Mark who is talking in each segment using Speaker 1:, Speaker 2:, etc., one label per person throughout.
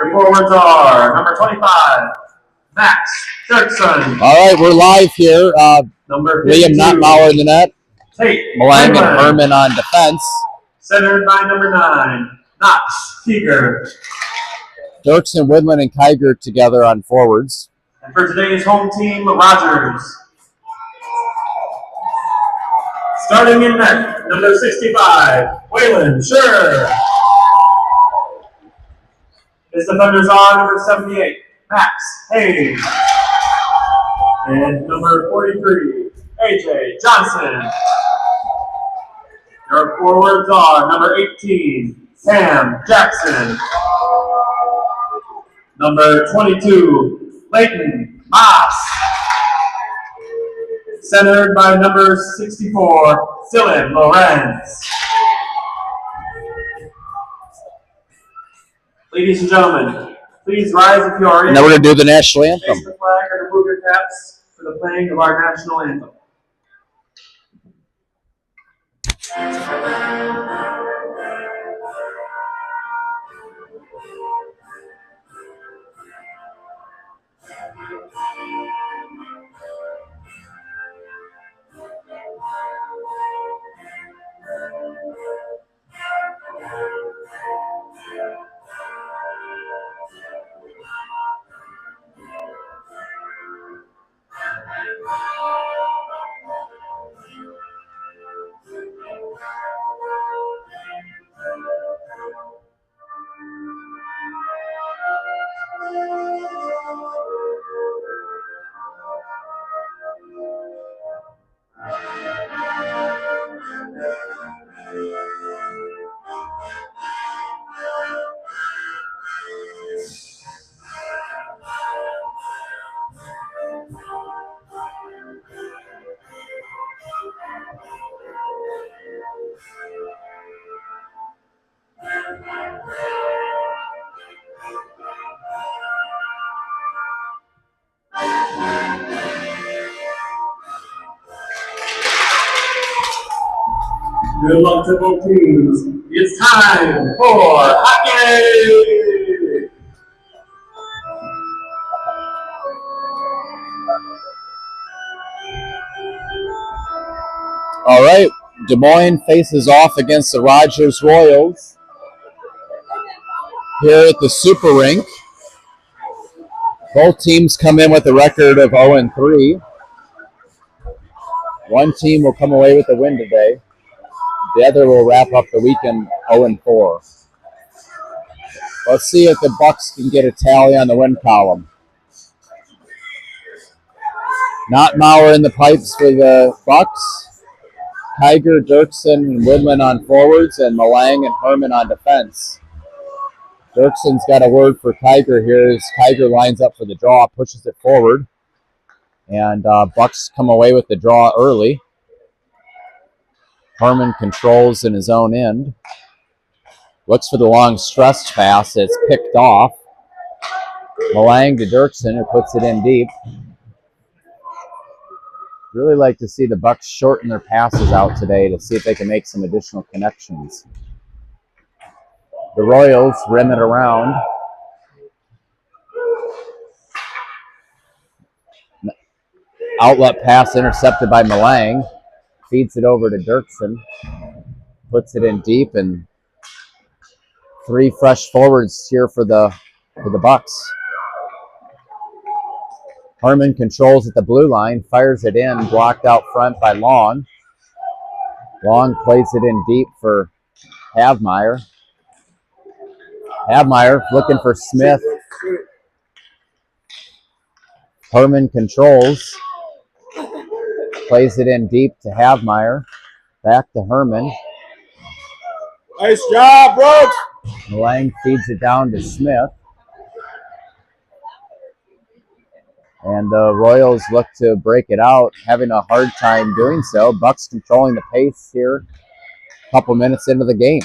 Speaker 1: Your forwards are number 25, Max Dirksen.
Speaker 2: All right, we're live here.
Speaker 1: Number
Speaker 2: Liam
Speaker 1: 52,
Speaker 2: Notmauer in the net.
Speaker 1: Tate
Speaker 2: Malang and
Speaker 1: Quinlan.
Speaker 2: Herman on defense.
Speaker 1: Centered by number 9, Knox Keeger.
Speaker 2: Dirksen, Widland, and Kiger together on forwards.
Speaker 1: And for today's home team, Rogers. Starting in net, number 65, Waylon Sure. His defenders are number 78, Max Hayes. And number 43, AJ Johnson. Your forwards are number 18, Sam Jackson. Number 22, Leighton Moss. Centered by number 64, Dylan Lorenz. Ladies and gentlemen, please rise if you are in.
Speaker 2: Now we're going to do the national anthem.
Speaker 1: Raise the flag or remove your caps for the playing of our national anthem. Good luck to both teams. It's time for hockey!
Speaker 2: All right, Des Moines faces off against the Rogers Royals here at the Super Rink. Both teams come in with a record of 0-3. One team will come away with a win today. The other will wrap up the weekend 0-4. Let's see if the Bucs can get a tally on the win column. Notmauer in the pipes for the Bucs. Kiger, Dirksen, and Widland on forwards, and Malang and Herman on defense. Dirksen's got a word for Kiger here as Kiger lines up for the draw, pushes it forward, and Bucs come away with the draw early. Herman controls in his own end. Looks for the long stretch pass. It's picked off. Malang to Dirksen, who puts it in deep. Really like to see the Bucs shorten their passes out today to see if they can make some additional connections. The Royals rim it around. Outlet pass intercepted by Malang. Feeds it over to Dirksen. Puts it in deep, and three fresh forwards here for the Bucs. Herman controls at the blue line, fires it in, blocked out front by Long. Long plays it in deep for Havmeyer. Havmeyer looking for Smith. Herman controls. Plays it in deep to Havmeyer. Back to Herman.
Speaker 3: Nice job, Brooks.
Speaker 2: Malang feeds it down to Smith. And the Royals look to break it out, having a hard time doing so. Bucs controlling the pace here a couple minutes into the game.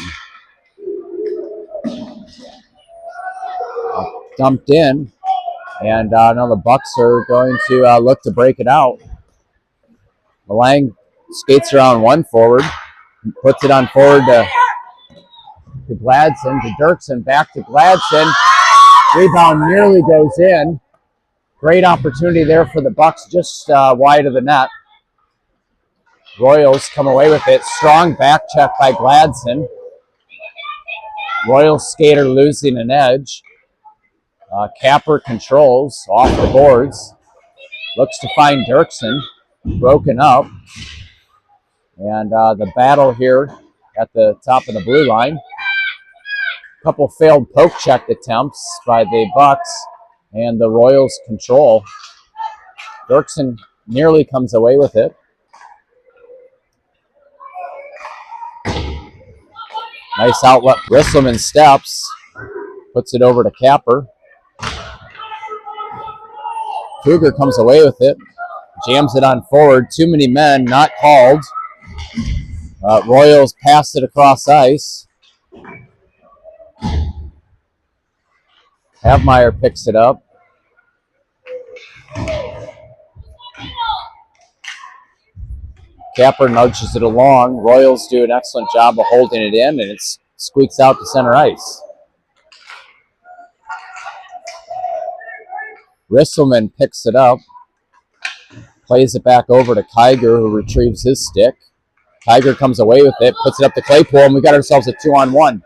Speaker 2: Dumped in. And now the Bucs are going to look to break it out. Malang skates around one forward, puts it on forward to Gladson, to Dirksen, back to Gladson. Rebound nearly goes in. Great opportunity there for the Bucs, just wide of the net. Royals come away with it. Strong back check by Gladson. Royals skater losing an edge. Capper controls off the boards. Looks to find Dirksen. Broken up. And the battle here at the top of the blue line. A couple failed poke check attempts by the Bucs, and the Royals control. Dirksen nearly comes away with it. Nice outlet. Risselman steps, puts it over to Capper. Kruger comes away with it, jams it on forward. Too many men, not called. Royals pass it across ice. Havmeyer picks it up. Capper nudges it along. Royals do an excellent job of holding it in, and it squeaks out to center ice. Risselman picks it up, plays it back over to Kiger, who retrieves his stick. Kiger comes away with it, puts it up to Claypool, and we got ourselves a 2-on-1.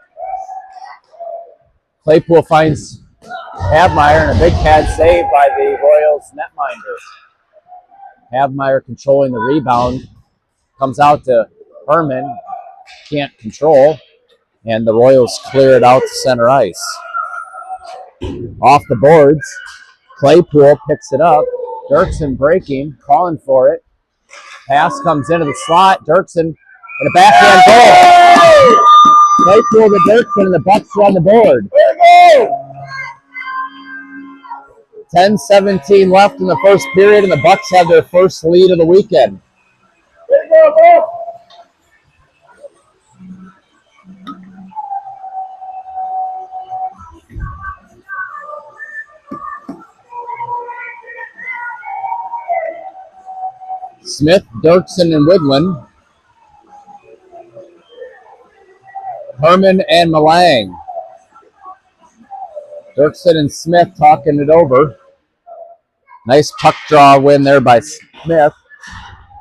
Speaker 2: Claypool finds Havmeyer, and a big pad save by the Royals netminder. Havmeyer controlling the rebound. Comes out to Herman. Can't control. And the Royals clear it out to center ice. Off the boards. Claypool picks it up. Dirksen breaking, calling for it. Pass comes into the slot. Dirksen and a backhand goal. Claypool to Dirksen, and the Bucs are on the board. 10-17 left in the first period, and the Bucs have their first lead of the weekend. Smith, Dirksen, and Woodland. Herman and Malang. Dirksen and Smith talking it over. Nice puck draw win there by Smith.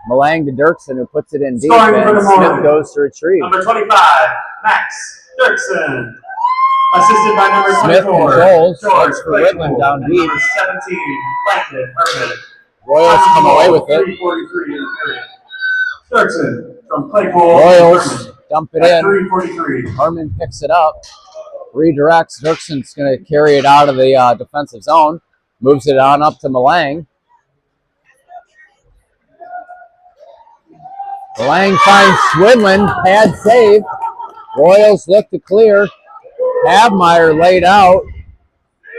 Speaker 2: Malang to Dirksen, who puts it in deep, and Smith goes to retrieve.
Speaker 1: Number 25, Max Dirksen. Assisted by number 24,
Speaker 2: Smith controls,
Speaker 1: George
Speaker 2: for Whitman down deep.
Speaker 1: Number 17, Langton Herman.
Speaker 2: Royals come away with it.
Speaker 1: 3:43 in the period. Dirksen from Claypool.
Speaker 2: Royals dump it in.
Speaker 1: 3:43.
Speaker 2: Herman picks it up, redirects. Dirksen's going to carry it out of the defensive zone. Moves it on up to Malang. Malang finds Swidlin. Pad save. Royals look to clear. Havmeyer laid out.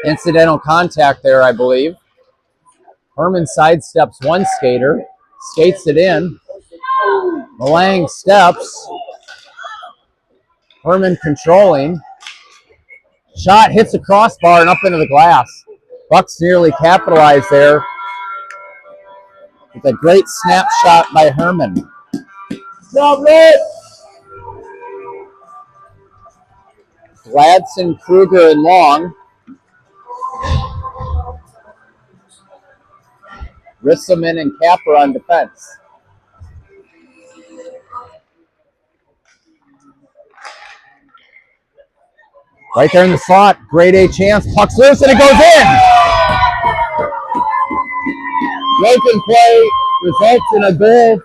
Speaker 2: Incidental contact there, I believe. Herman sidesteps one skater. Skates it in. Malang steps. Herman controlling. Shot hits the crossbar and up into the glass. Bucs nearly capitalized there with a great snapshot by Herman. Gladson, Kruger, and Long. Risselman and Capper on defense. Right there in the slot, grade A chance. Puck's loose and it goes in. Broken play results in a goal.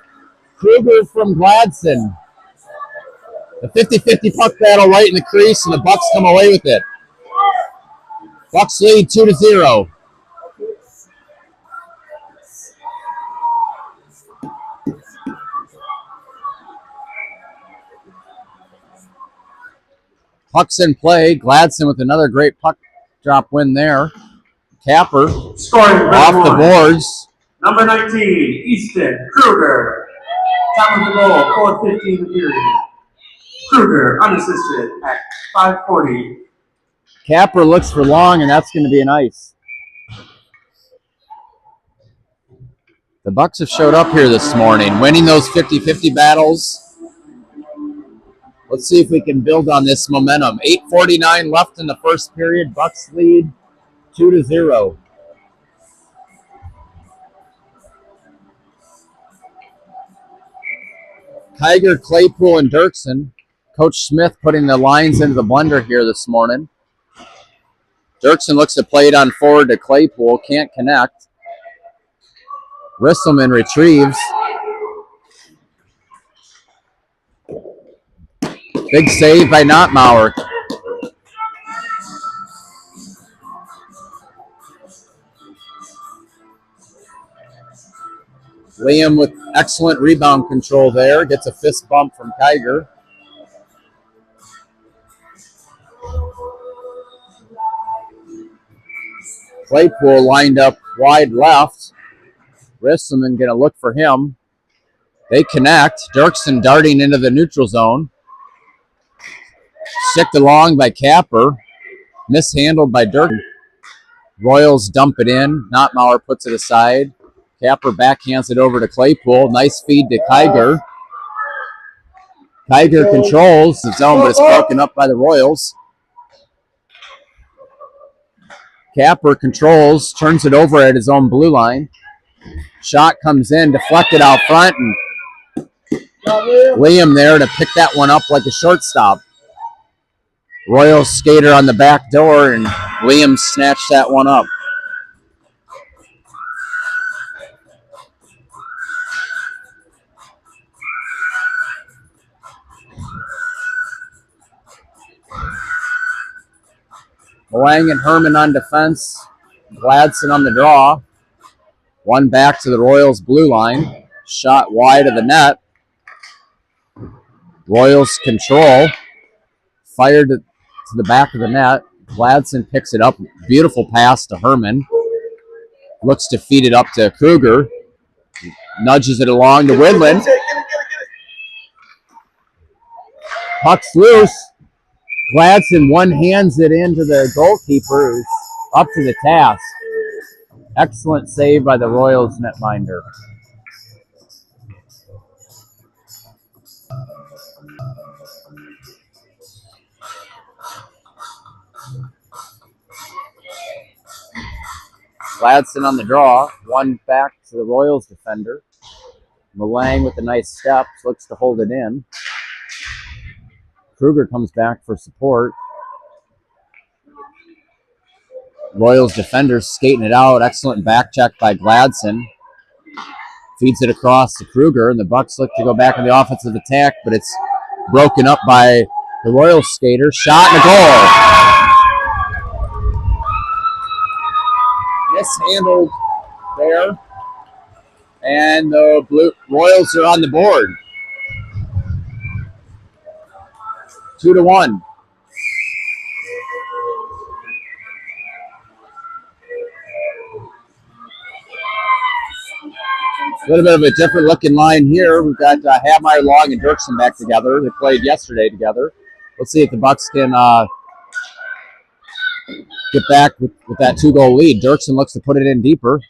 Speaker 2: Kruger from Gladson. The 50-50 puck battle right in the crease, and the Bucs come away with it. Bucs lead 2-0. Puck's in play. Gladson with another great puck drop win there. Capper
Speaker 1: Scoring
Speaker 2: off the boards.
Speaker 1: Number 19, Easton Kruger. Top of the goal, 4:15 in the period. Kruger unassisted at 5:40.
Speaker 2: Capper looks for Long, and that's going to be an ice. The Bucs have showed up here this morning, winning those 50-50 battles. Let's see if we can build on this momentum. 8:49 left in the first period. Bucs lead 2-0. Tiger, Claypool, and Dirksen. Coach Smith putting the lines into the blender here this morning. Dirksen looks to play it on forward to Claypool. Can't connect. Risselman retrieves. Big save by Notmauer. Liam with excellent rebound control there. Gets a fist bump from Tiger. Claypool lined up wide left. Risselman going to look for him. They connect. Dirksen darting into the neutral zone. Sticked along by Capper. Mishandled by Dirksen. Royals dump it in. Notmauer puts it aside. Capper backhands it over to Claypool. Nice feed to Tiger. Tiger controls the zone, but it's broken up by the Royals. Capper controls, turns it over at his own blue line. Shot comes in, deflected out front, and Liam there to pick that one up like a shortstop. Royals skater on the back door, and Liam snatched that one up. Malang and Herman on defense. Gladson on the draw. One back to the Royals blue line. Shot wide of the net. Royals control. Fired to the back of the net. Gladson picks it up. Beautiful pass to Herman. Looks to feed it up to Kruger. Nudges it along to Widland. Puck's loose. Gladson one-hands it into the goalkeeper, who's up to the task. Excellent save by the Royals netminder. Gladson on the draw. One back to the Royals defender. Malang with a nice step, looks to hold it in. Kruger comes back for support. Royals defenders skating it out. Excellent back check by Gladson. Feeds it across to Kruger, and the Bucs look to go back in the offensive attack, but it's broken up by the Royals skater. Shot and a goal. Mishandled there. And the Royals are on the board. 2-1. A little bit of a different looking line here. We've got Habmeyer, Long, and Dirksen back together. They played yesterday together. Let's see if the Bucs can get back with that 2-goal lead. Dirksen looks to put it in deeper.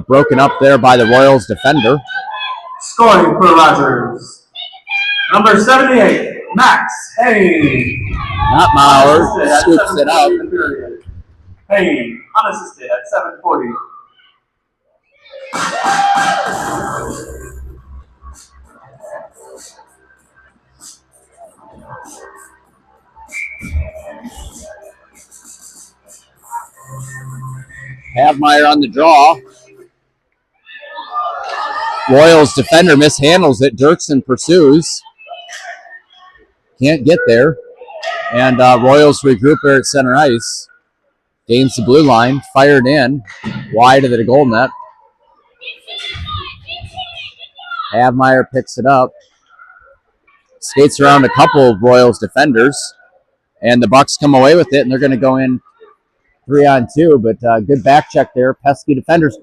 Speaker 2: Broken up there by the Royals defender.
Speaker 1: Scoring for Rogers. Number 78, Max Hayne.
Speaker 2: Notmauer scoops it up.
Speaker 1: Hayne, unassisted at 7:40.
Speaker 2: Habmeyer on the draw. Royals defender mishandles it. Dirksen pursues. Can't get there. And Royals regroup there at center ice. Gains the blue line. Fired in. Wide of the goal net. Habmeyer picks it up. Skates around a couple of Royals defenders. And the Bucs come away with it, and they're going to go in 3-on-2. But good back check there. Pesky defenders.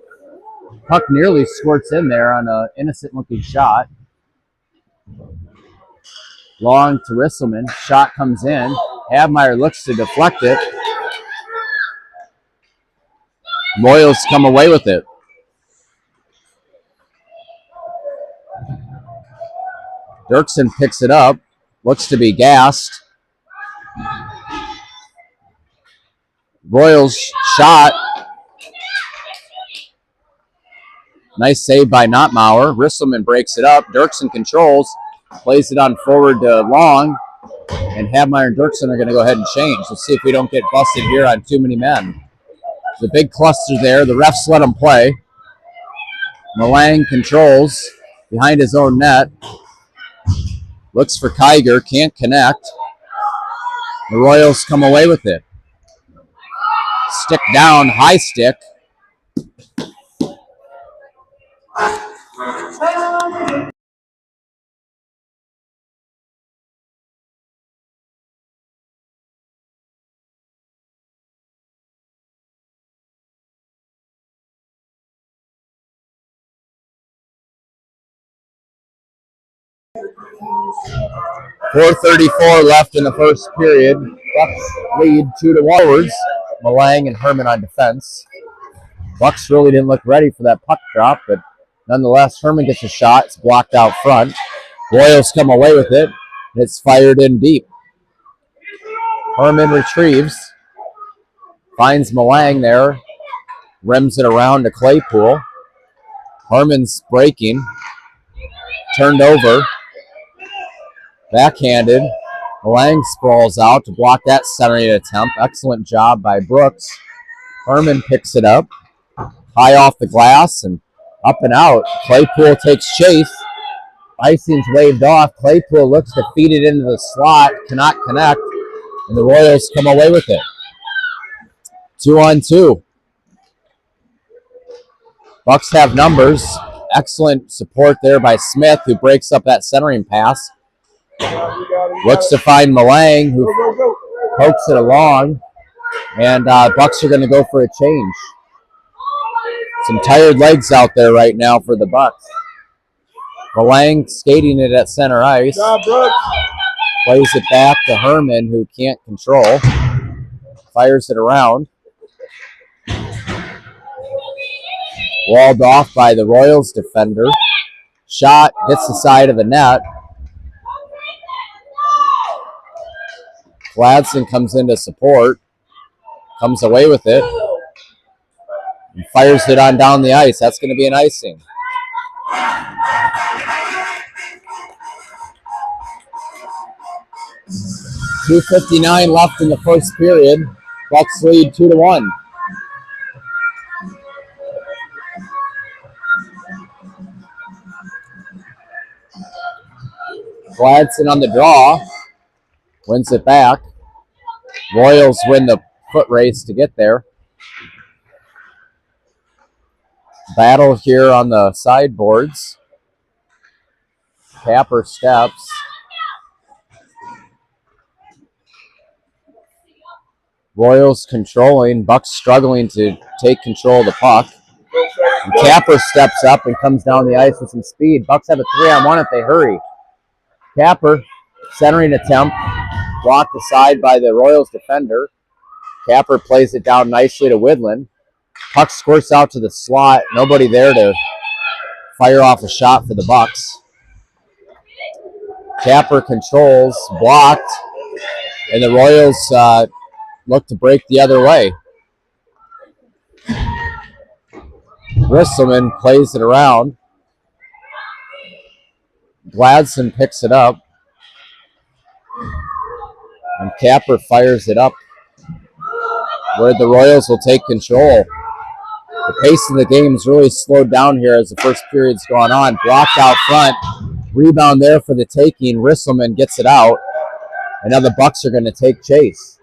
Speaker 2: Puck nearly squirts in there on an innocent-looking shot. Long to Risselman. Shot comes in. Habmeyer looks to deflect it. Royals come away with it. Dirksen picks it up. Looks to be gassed. Royals shot. Nice save by Notmauer. Risselman breaks it up. Dirksen controls. Plays it on forward to Long. And Havmeyer and Dirksen are going to go ahead and change. Let's see if we don't get busted here on too many men. The big cluster there. The refs let them play. Malang controls behind his own net. Looks for Kiger. Can't connect. The Royals come away with it. Stick down. High stick. .434 left in the first period. Bucks lead 2-1 forwards. Malang and Herman on defense. Bucks really didn't look ready for that puck drop, but nonetheless, Herman gets a shot. It's blocked out front. Royals come away with it. And it's fired in deep. Herman retrieves. Finds Malang there. Rims it around to Claypool. Herman's breaking. Turned over. Backhanded. Malang sprawls out to block that centering attempt. Excellent job by Brooks. Herman picks it up. High off the glass and up and out. Claypool takes chase. Icing's waved off. Claypool looks to feed it into the slot. Cannot connect. And the Royals come away with it. 2-on-2. Bucks have numbers. Excellent support there by Smith, who breaks up that centering pass. Looks to find Malang, who pokes it along. And Bucks are going to go for a change. Some tired legs out there right now for the Bucks. Malang skating it at center ice. Plays it back to Herman, who can't control. Fires it around. Walled off by the Royals defender. Shot hits the side of the net. Gladson comes in to support. Comes away with it. And fires it on down the ice. That's going to be an icing. .259 left in the first period. Bucks lead 2-1. Gladson on the draw. Wins it back. Royals win the foot race to get there. Battle here on the sideboards. Capper steps. Royals controlling. Bucks struggling to take control of the puck. And Capper steps up and comes down the ice with some speed. Bucks have a 3-on-1 if they hurry. Capper, centering attempt, blocked aside by the Royals defender. Capper plays it down nicely to Widland. Puck squirts out to the slot. Nobody there to fire off a shot for the Bucks. Capper controls, blocked, and the Royals look to break the other way. Risselman plays it around. Gladson picks it up. And Capper fires it up where the Royals will take control. The pace of the game has really slowed down here as the first period's gone on. Blocked out front. Rebound there for the taking. Risselman gets it out. And now the Bucks are going to take chase.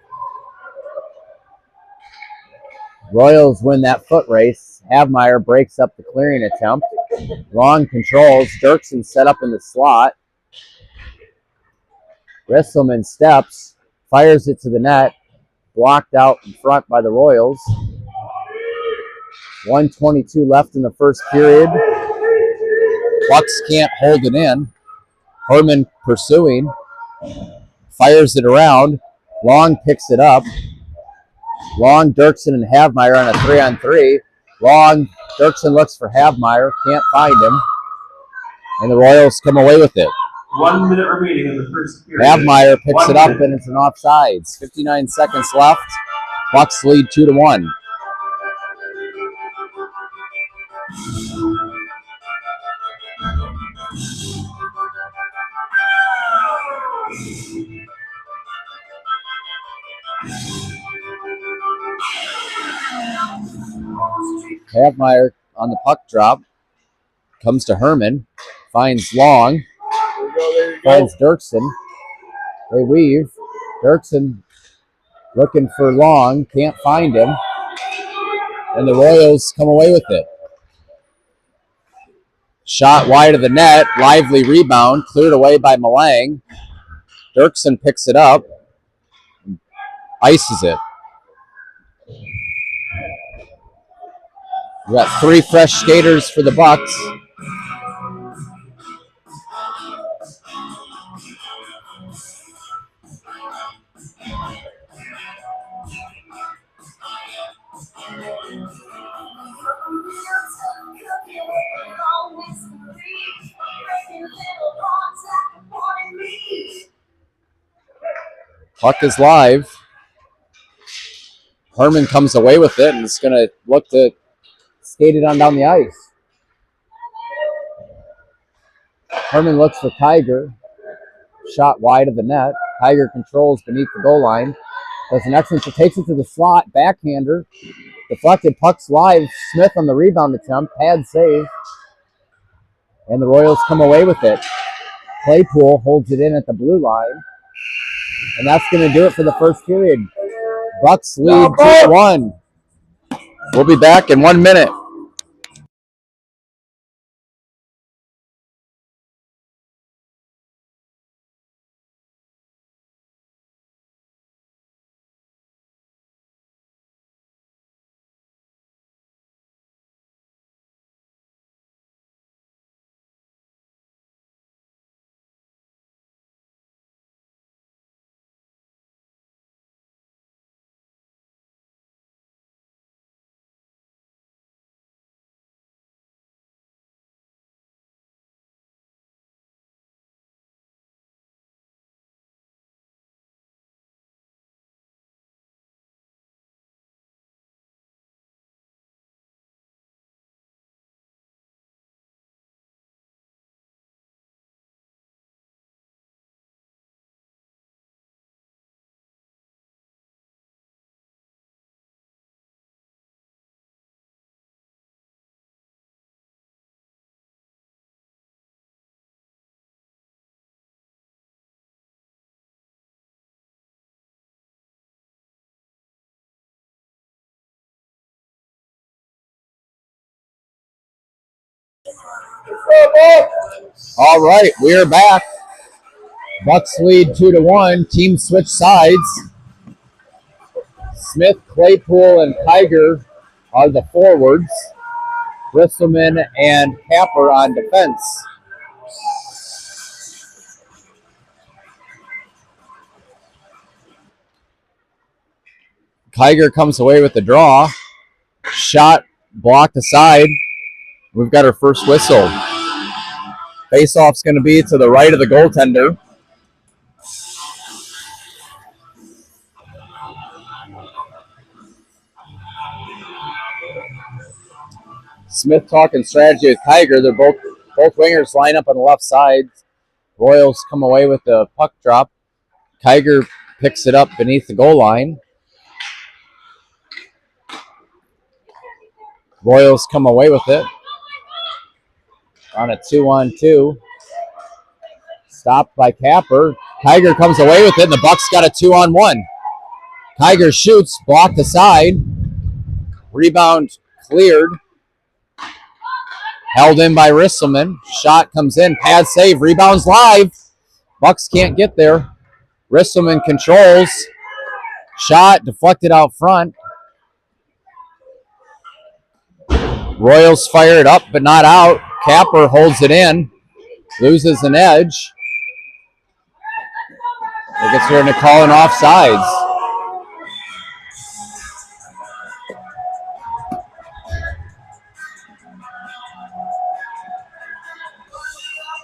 Speaker 2: Royals win that foot race. Havmeyer breaks up the clearing attempt. Long controls. Dirksen set up in the slot. Risselman steps. Fires it to the net. Blocked out in front by the Royals. 1:22 left in the first period. Bucks can't hold it in. Herman pursuing. Fires it around. Long picks it up. Long, Dirksen, and Havmeyer on a 3-on-3. Long, Dirksen looks for Havmeyer. Can't find him. And the Royals come away with it.
Speaker 1: 1 minute remaining in the first period.
Speaker 2: Havmeyer picks it up, and it's an offsides. 59 seconds left. Bucs lead 2-1. Havmeyer on the puck drop. Comes to Herman. Finds Long.
Speaker 3: There you go.
Speaker 2: Finds Dirksen. They weave. Dirksen looking for Long. Can't find him. And the Royals come away with it. Shot wide of the net. Lively rebound. Cleared away by Malang. Dirksen picks it up. Ices it. We got 3 fresh skaters for the Bucs. Puck is live. Herman comes away with it and is going to look to skate it on down the ice. Herman looks for Tiger. Shot wide of the net. Tiger controls beneath the goal line. Does an excellent, takes it to the slot. Backhander. Deflected, puck's live. Smith on the rebound attempt. Pad save. And the Royals come away with it. Claypool holds it in at the blue line. And that's going to do it for the first period. Bucs lead 2-1. We'll be back in 1 minute. All right, we're back. Bucs lead 2-1. Team switch sides. Smith, Claypool, and Tiger are the forwards. Bristleman and Capper on defense. Tiger comes away with the draw. Shot blocked aside. We've got our first whistle. Face-off's going to be to the right of the goaltender. Smith talking strategy with Tiger. They're both wingers line up on the left side. Royals come away with the puck drop. Tiger picks it up beneath the goal line. Royals come away with it on a 2-on-2. Stopped by Capper. Tiger comes away with it, and the Bucs got a 2-on-1. Tiger shoots, blocked aside. Rebound cleared. Held in by Risselman. Shot comes in. Pad save. Rebounds live. Bucs can't get there. Risselman controls. Shot deflected out front. Royals fire it up, but not out. Capper holds it in. Loses an edge. It gets her into calling offsides.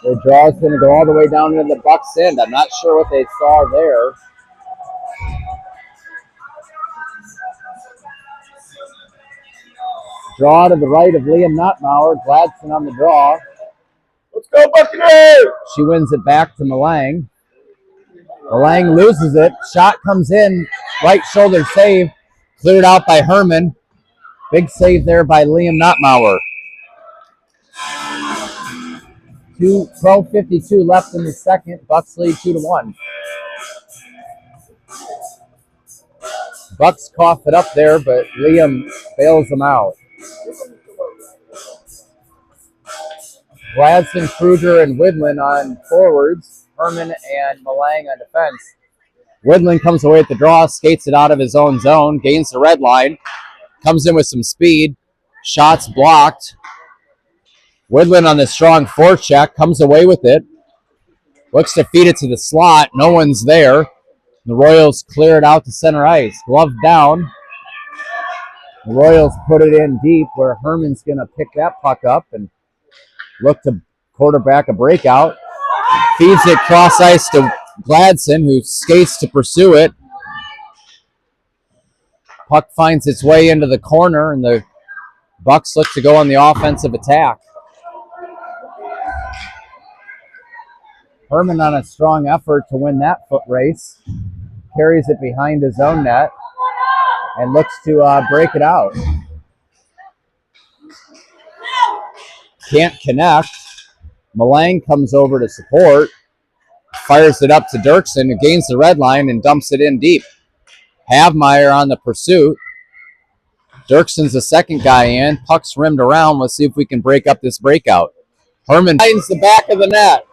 Speaker 2: The draw is going to go all the way down into the Bucs end. I'm not sure what they saw there. Draw to the right of Liam Notmauer. Gladson on the draw.
Speaker 3: Let's go, Buccaneers!
Speaker 2: She wins it back to Malang. Malang loses it. Shot comes in. Right shoulder save. Cleared out by Herman. Big save there by Liam Notmauer. 12:52 left in the second. Bucks lead 2-1. Bucks cough it up there, but Liam bails them out. Gladson, Kruger, and Widlin on forwards. Herman and Malang on defense. Widlin comes away at the draw, skates it out of his own zone, gains the red line, comes in with some speed. Shots blocked. Widlin on the strong forecheck, comes away with it. Looks to feed it to the slot. No one's there. The Royals clear it out to center ice. Glove down. The Royals put it in deep where Herman's going to pick that puck up and look to quarterback a breakout. Feeds it cross ice to Gladson, who skates to pursue it. Puck finds its way into the corner, and the Bucks look to go on the offensive attack. Herman on a strong effort to win that foot race. Carries it behind his own net and looks to break it out. Can't connect. Malang comes over to support. Fires it up to Dirksen, who gains the red line and dumps it in deep. Havmeyer on the pursuit. Dirksen's the second guy in. Puck's rimmed around. Let's see if we can break up this breakout. Herman finds the back of the net.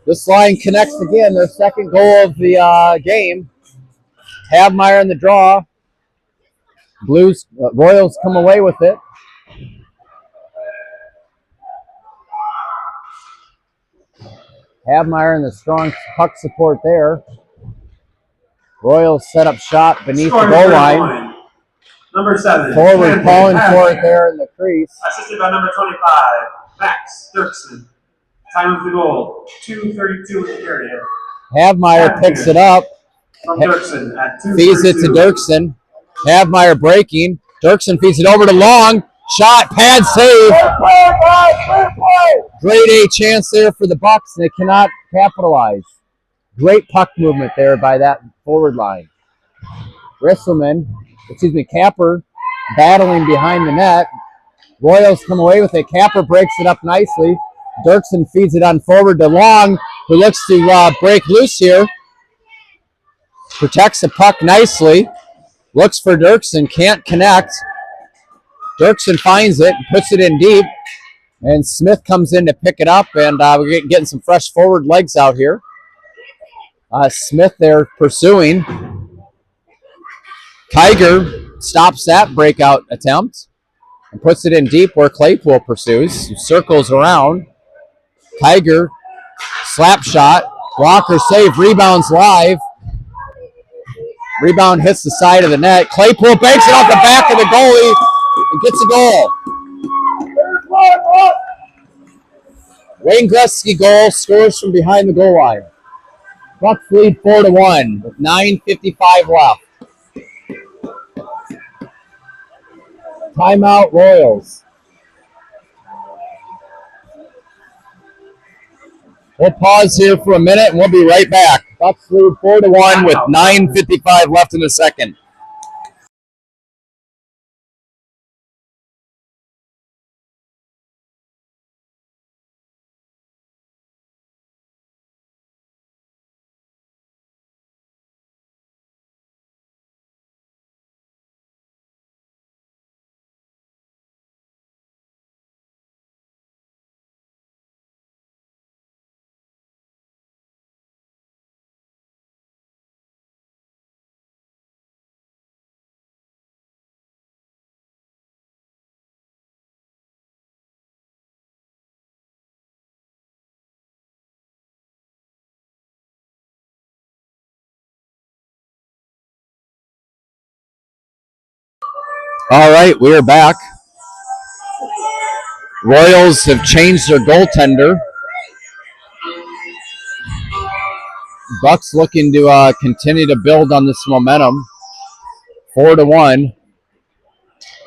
Speaker 2: This line connects again. Their second goal of the game. Havmeyer in the draw. Royals come away with it. Havmeyer in the strong puck support there. Royals set up shot beneath the goal line.
Speaker 1: Number 7.
Speaker 2: Forward calling for it there in the crease.
Speaker 1: Assisted by number 25, Max Dirksen. Time of the goal, 2:32 in the period.
Speaker 2: Havmeyer picks it up.
Speaker 1: From Dirksen at 2:32.
Speaker 2: Feeds it to Dirksen. Havmeyer breaking. Dirksen feeds it over to Long. Shot, pad save. Grade A chance there for the Bucks, and they cannot capitalize. Great puck movement there by that forward line. Capper battling behind the net. Royals come away with it. Capper breaks it up nicely. Dirksen feeds it on forward to Long, who looks to break loose here. Protects the puck nicely. Looks for Dirksen, can't connect. Dirksen finds it, puts it in deep, and Smith comes in to pick it up, and we're getting some fresh forward legs out here. Smith there pursuing. Kiger stops that breakout attempt and puts it in deep where Claypool pursues. Circles around. Kiger, slap shot, blocker save, rebounds live. Rebound hits the side of the net. Claypool banks it off the back of the goalie and gets a goal. Wayne Gretzky goal, scores from behind the goal line. Bucks lead 4-1 with 9:55 left. Timeout, Royals. We'll pause here for a minute and we'll be right back. Bucks lead 4-1 with 9:55 left in the second. All right, we are back. Royals have changed their goaltender. Bucks looking to continue to build on this momentum. 4-1.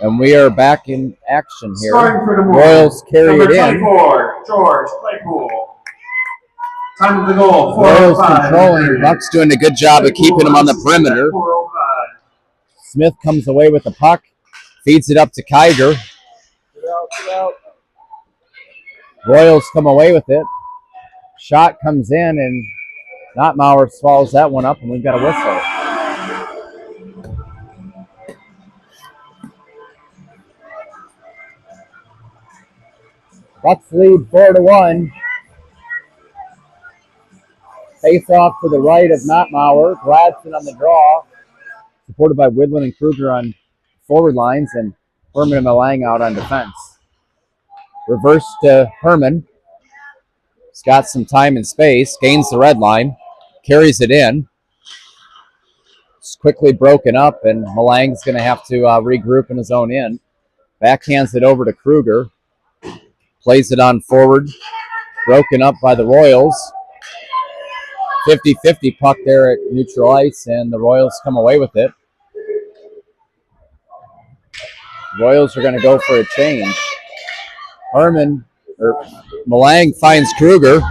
Speaker 2: And we are back in action here.
Speaker 1: Starting for the
Speaker 2: Royals carry
Speaker 1: number
Speaker 2: it in.
Speaker 1: 24, George Claypool. Time of the goal,
Speaker 2: Royals
Speaker 1: 4:05.
Speaker 2: controlling. Bucks doing a good job of keeping him on the perimeter.
Speaker 1: 4:05.
Speaker 2: Smith comes away with the puck. Feeds it up to Kiger.
Speaker 3: Get out.
Speaker 2: Royals come away with it. Shot comes in, and Notmauer swallows that one up, and we've got a whistle. Bucks lead 4-1. Face off to the right of Notmauer. Gladson on the draw, supported by Widland and Kruger on forward lines, and Herman and Malang out on defense. Reverse to Herman. He's got some time and space. Gains the red line. Carries it in. It's quickly broken up, and Malang's going to have to regroup in his own end. Backhands it over to Kruger. Plays it on forward. Broken up by the Royals. 50-50 puck there at neutral ice, and the Royals come away with it. Royals are going to go for a change. Malang finds Kruger.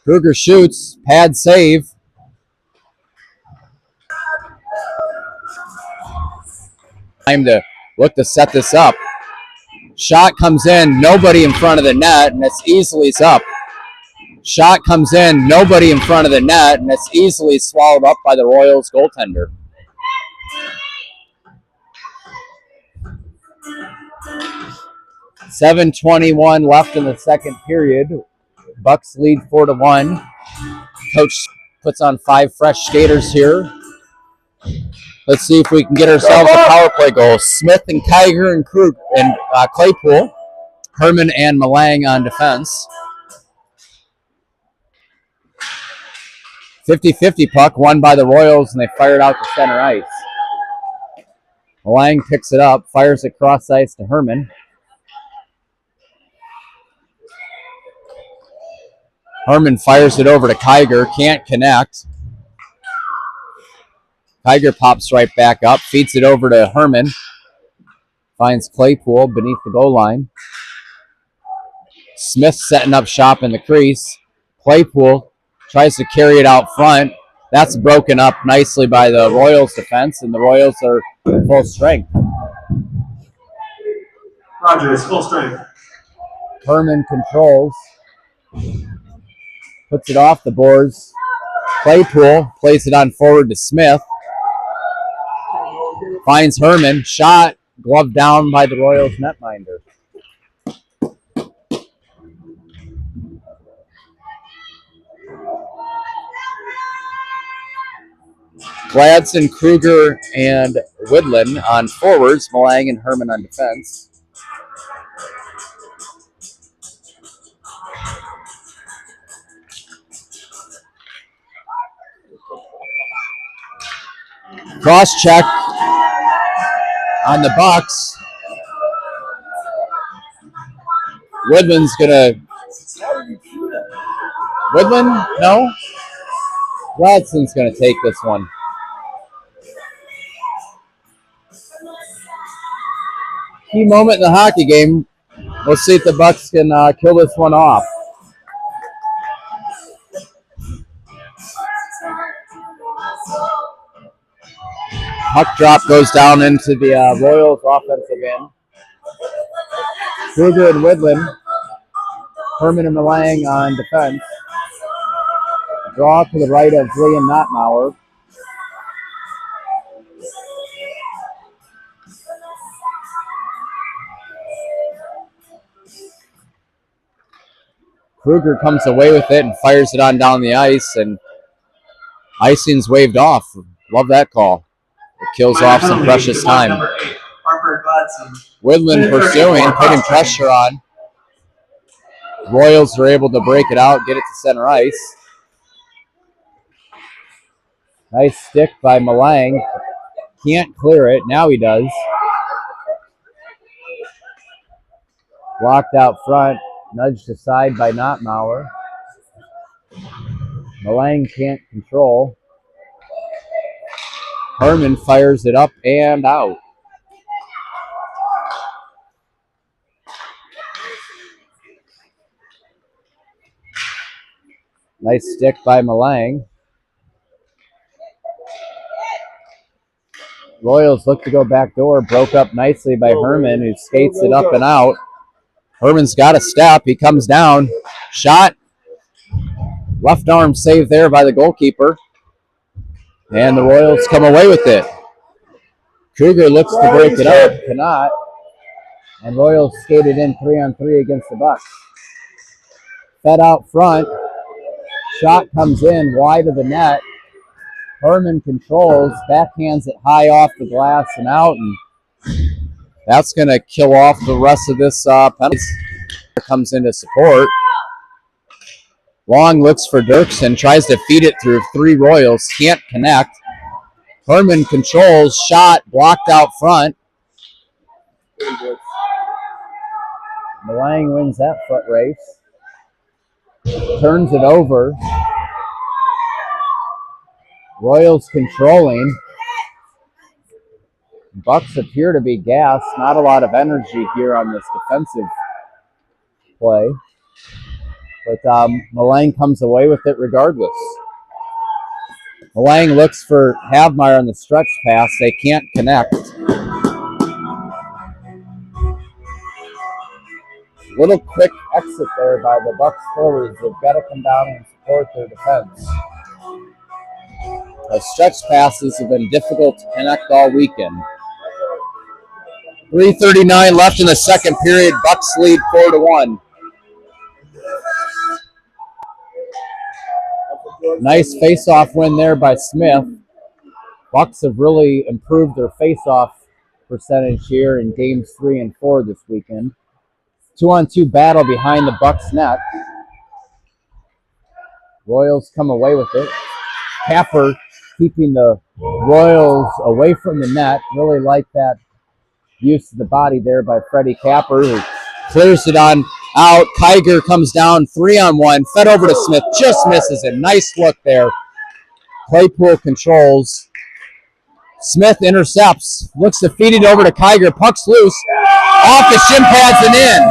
Speaker 2: Kruger shoots. Pad save. Time to look to set this up. Shot comes in. Nobody in front of the net, and it's easily up. Shot comes in. Nobody in front of the net, and it's easily swallowed up by the Royals goaltender. .7:21 left in the second period. Bucks lead 4-1. Coach puts on 5 fresh skaters here. Let's see if we can get ourselves a power play goal. Smith and Kiger and Krug and Claypool. Herman and Malang on defense. 50-50 puck won by the Royals, and they fire it out to center ice. Malang picks it up, fires it cross ice to Herman. Herman fires it over to Kiger, can't connect. Kiger pops right back up, feeds it over to Herman. Finds Claypool beneath the goal line. Smith setting up shop in the crease. Claypool tries to carry it out front. That's broken up nicely by the Royals defense, and the Royals are full strength.
Speaker 1: Rogers, full strength.
Speaker 2: Herman controls. Puts it off the boards. Claypool plays it on forward to Smith. Finds Herman. Shot. Glove down by the Royals netminder. Gladson, Kruger, and Widland on forwards. Malang and Herman on defense. Cross check on the Bucks. Widland's gonna. Widland? No. Gladson's gonna take this one. Key moment in the hockey game. We'll see if the Bucks can kill this one off. Puck drop goes down into the Royals offensive end. Kruger and Widland. Herman and Malang on defense. Draw to the right of Lee and Notmauer. Kruger comes away with it and fires it on down the ice, and icing's waved off. Love that call. It kills off some precious time. Widland pursuing, putting pressure on. Royals are able to break it out, get it to center ice. Nice stick by Malang. Can't clear it. Now he does. Blocked out front. Nudged aside by Notmauer. Malang can't control. Herman fires it up and out. Nice stick by Malang. Royals look to go back door. Broke up nicely by Herman, who skates it up and out. Herman's got a step. He comes down. Shot. Left arm save there by the goalkeeper. And the Royals come away with it. Kruger looks to break it up. Cannot. And Royals skated in 3-on-3 against the Bucs. Fed out front. Shot comes in wide of the net. Herman controls, backhands it high off the glass and out, and that's going to kill off the rest of this penalty. Comes into support. Long looks for Dirksen, tries to feed it through 3 Royals, can't connect. Herman controls, shot blocked out front. Malang wins that foot race. Turns it over. Royals controlling. Bucs appear to be gassed. Not a lot of energy here on this defensive play. But Malang comes away with it regardless. Malang looks for Havmeyer on the stretch pass. They can't connect. Little quick exit there by the Bucs forwards. They've got to come down and support their defense. The stretch passes have been difficult to connect all weekend. 3:39 left in the second period. Bucs lead 4-1. Nice face-off win there by Smith. Bucs have really improved their face-off percentage here in games 3 and 4 this weekend. 2-on-2 battle behind the Bucs net. Royals come away with it. Capper keeping the Royals away from the net. Really like that use of the body there by Freddie Capper, who clears it on out. Kiger comes down 3-on-1. Fed over to Smith. Just misses it. Nice look there. Claypool controls. Smith intercepts. Looks to feed it over to Kiger. Puck's loose. Off the shin pads and in.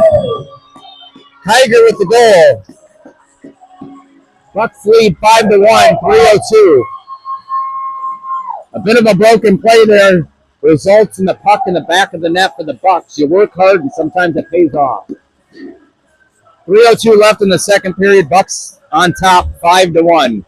Speaker 2: Kiger with the goal. Bucs lead 5-1, 3:02. A bit of a broken play there results in the puck in the back of the net for the Bucs. You work hard and sometimes it pays off. 3:02 left in the second period. Bucs on top, 5-1.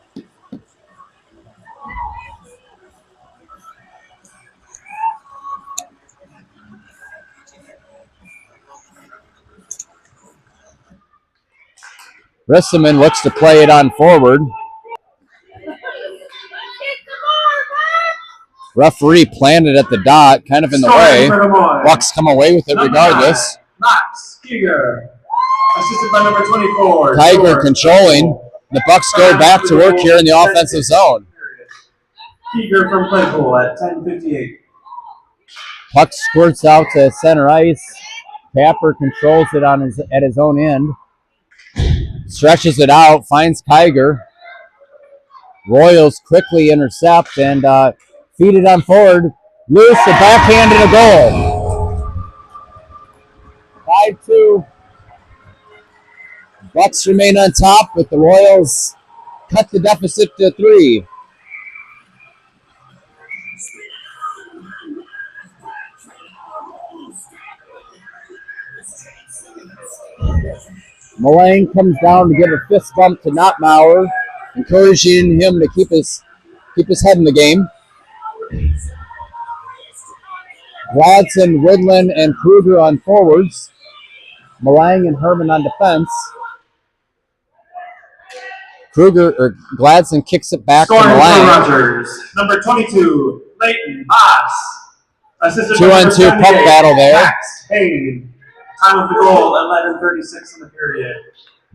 Speaker 2: Risseman looks to play it on forward. Referee planted at the dot, kind of in the way. Bucs come away with it regardless.
Speaker 1: Max Kiger, assisted by number 24.
Speaker 2: Kiger controlling. The Bucs go back to work here in the offensive zone.
Speaker 1: Kiger from Claypool at 10:58.
Speaker 2: Puck squirts out to center ice. Capper controls it at his own end. Stretches it out, finds Kiger. Royals quickly intercept and feed it on forward. Loose, a backhand and a goal. 5-2. Bucs remain on top, but the Royals cut the deficit to 3. Malang comes down to give a fist bump to Nottmauer, encouraging him to keep his head in the game. Gladson, Woodland, and Kruger on forwards. Malang and Herman on defense. Gladson kicks it back to Malang.
Speaker 1: Rogers, number 22, Leighton Haas. Assisted
Speaker 2: 2-on-2 puck battle there.
Speaker 1: Max Hayden. Time of the goal, 11:36 in the period.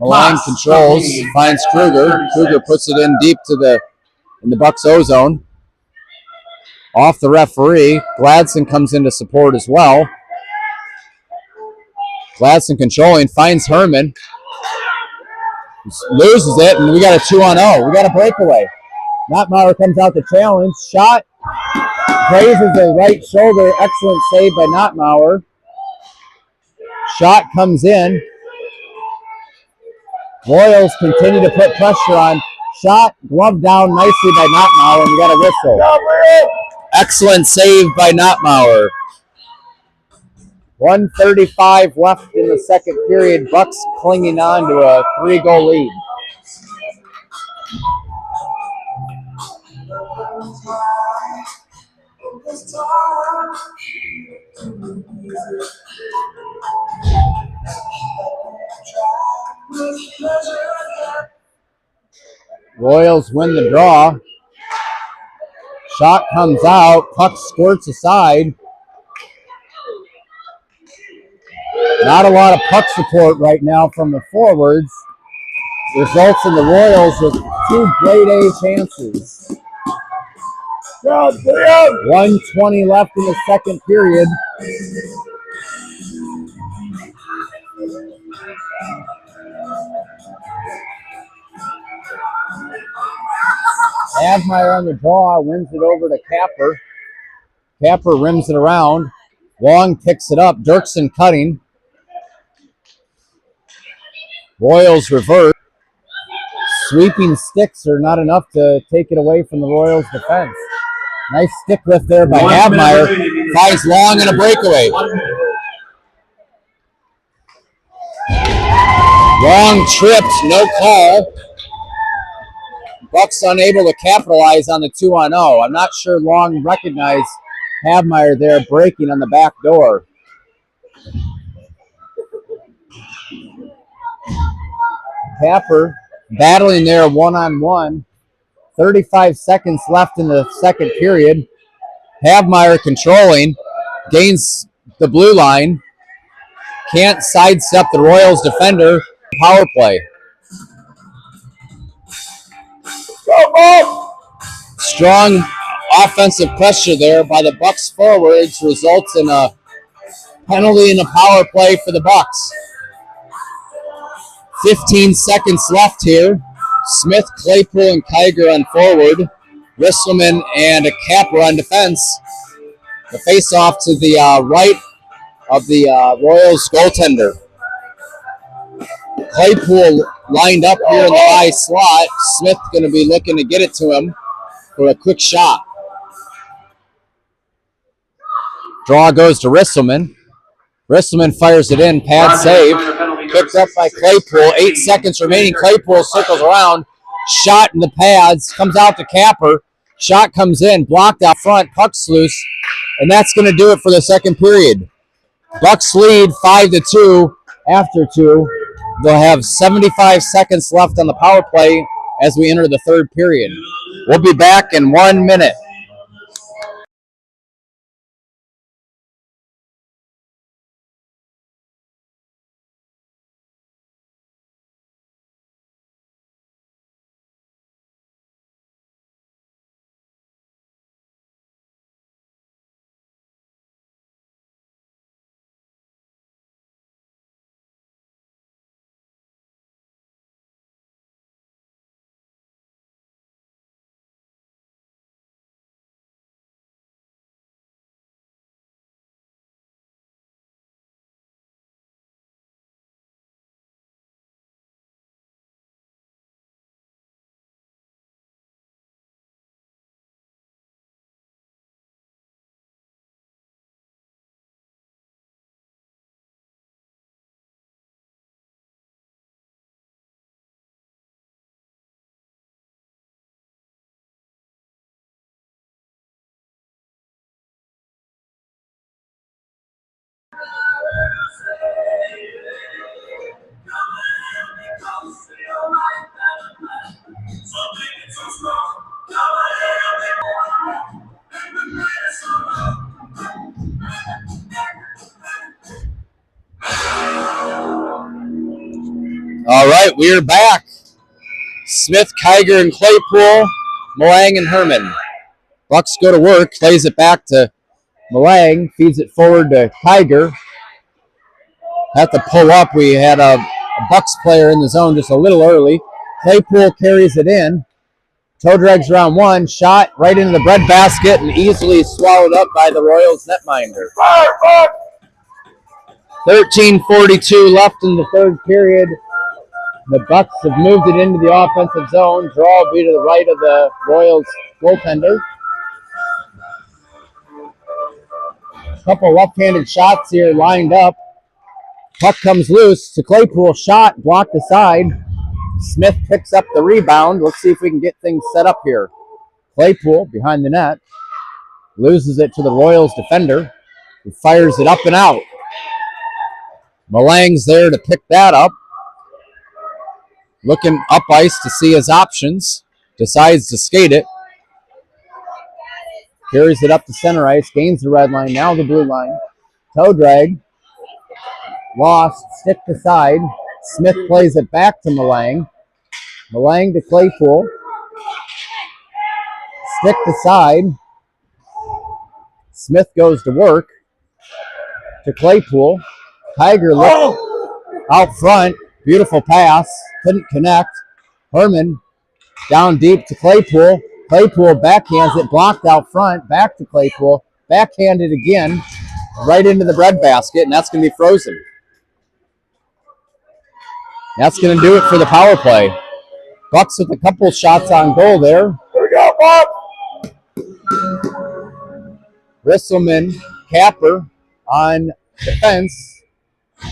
Speaker 2: Malang controls, finds Kruger. Kruger puts it in deep in the Bucs O-zone. Off the referee. Gladson comes in to support as well. Gladson controlling, finds Herman. Loses it, and we got a 2-0. We got a breakaway. Nottmauer comes out to challenge. Shot. Grazes the right shoulder. Excellent save by Nottmauer. Shot comes in. Royals continue to put pressure on. Shot, glove down nicely by Nottmauer, and we got a whistle. Excellent save by Nottmauer. 1:35 left in the second period. Bucs clinging on to a 3-goal lead. Royals win the draw. Shot comes out. Puck squirts aside. Not a lot of puck support right now from the forwards. Results in the Royals with 2 grade A chances. 1:20 left in the second period. Avmeyer on the draw, wins it over to Capper. Capper rims it around. Long picks it up. Dirksen cutting. Royals reverse. Sweeping sticks are not enough to take it away from the Royals' defense. Nice stick lift there by Avmeyer. Finds Long in a breakaway. Long tripped, no call. Bucs unable to capitalize on the 2-0. I'm not sure Long recognized Avmeyer there breaking on the back door. Capper battling there one-on-one. 35 seconds left in the second period. Avmeyer controlling. Gains the blue line. Can't sidestep the Royals defender. Power play. Strong offensive pressure there by the Bucs forwards results in a penalty in the power play for the Bucs. 15 seconds left here. Smith, Claypool, and Kiger on forward. Risselman and Capper on defense. The face-off to the right of the Royals goaltender. Claypool lined up here in the high slot. Smith going to be looking to get it to him for a quick shot. Draw goes to Risselman. Risselman fires it in. Pad save. Picked up by Claypool. 8 seconds remaining. Claypool circles around. Shot in the pads. Comes out to Capper. Shot comes in. Blocked out front. Puck's loose. And that's going to do it for the second period. Bucs lead 5-2 after 2. They'll have 75 seconds left on the power play as we enter the third period. We'll be back in 1 minute. All right, we're back. Smith, Kiger, and Claypool, Malang, and Herman. Bucs go to work, plays it back to Malang, feeds it forward to Kiger. Have to pull up. We had a Bucs player in the zone just a little early. Claypool carries it in. Toe drags around one, shot right into the breadbasket and easily swallowed up by the Royals netminder. 13:42 left in the third period. The Bucs have moved it into the offensive zone. Draw will be to the right of the Royals goaltender. A couple left-handed shots here lined up. Puck comes loose to Claypool. Shot blocked aside. Smith picks up the rebound. Let's see if we can get things set up here. Claypool behind the net. Loses it to the Royals defender, who fires it up and out. Malang's there to pick that up. Looking up ice to see his options. Decides to skate it. Carries it up to center ice. Gains the red line. Now the blue line. Toe drag. Lost. Stick to side. Smith plays it back to Malang. Malang to Claypool. Stick to side. Smith goes to work. To Claypool. Tiger looks out front. Beautiful pass. Couldn't connect. Herman down deep to Claypool. Claypool backhands it. Blocked out front. Back to Claypool. Backhanded again. Right into the breadbasket, and that's going to be frozen. That's going to do it for the power play. Bucs with a couple shots on goal there.
Speaker 3: Here we go, Bob.
Speaker 2: Risselman, Capper on defense.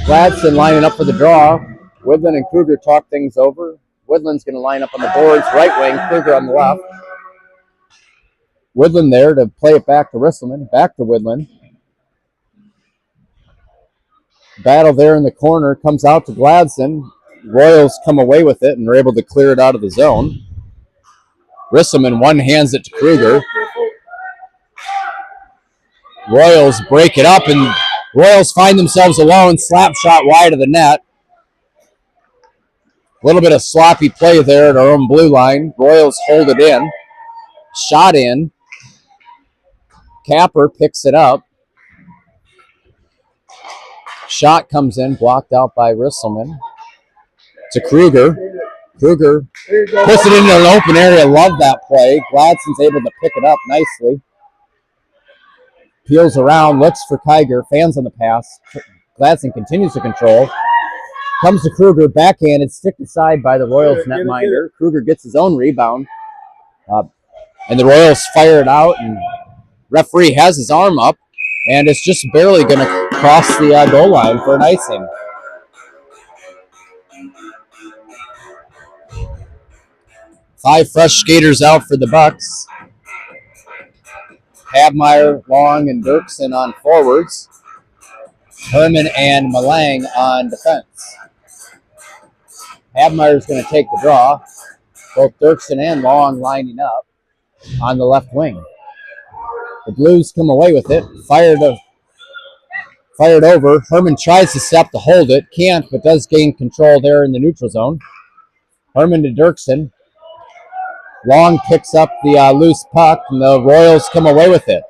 Speaker 2: Gladson lining up for the draw. Woodland and Kruger talk things over. Woodland's going to line up on the boards, right wing, Kruger on the left. Woodland there to play it back to Risselman, back to Woodland. Battle there in the corner, comes out to Gladson. Royals come away with it and are able to clear it out of the zone. Risselman one-hands it to Kruger. Royals break it up, and Royals find themselves alone. Slap shot wide of the net. A little bit of sloppy play there at our own blue line. Royals hold it in. Shot in. Capper picks it up. Shot comes in, blocked out by Risselman. To Kruger. Kruger puts it into an open area. Love that play. Gladson's able to pick it up nicely. Peels around, looks for Kiger. Fans on the pass. Gladson continues to control. Comes to Kruger, backhanded, stick aside by the Royals netminder. Kruger gets his own rebound. And the Royals fire it out, and referee has his arm up, and it's just barely going to cross the goal line for an icing. Five fresh skaters out for the Bucs. Habmeyer, Long, and Dirksen on forwards. Herman and Malang on defense. Habmeyer's going to take the draw. Both Dirksen and Long lining up on the left wing. The Blues come away with it. Fired over. Herman tries to step to hold it. Can't, but does gain control there in the neutral zone. Herman to Dirksen. Long picks up the loose puck, and the Royals come away with it.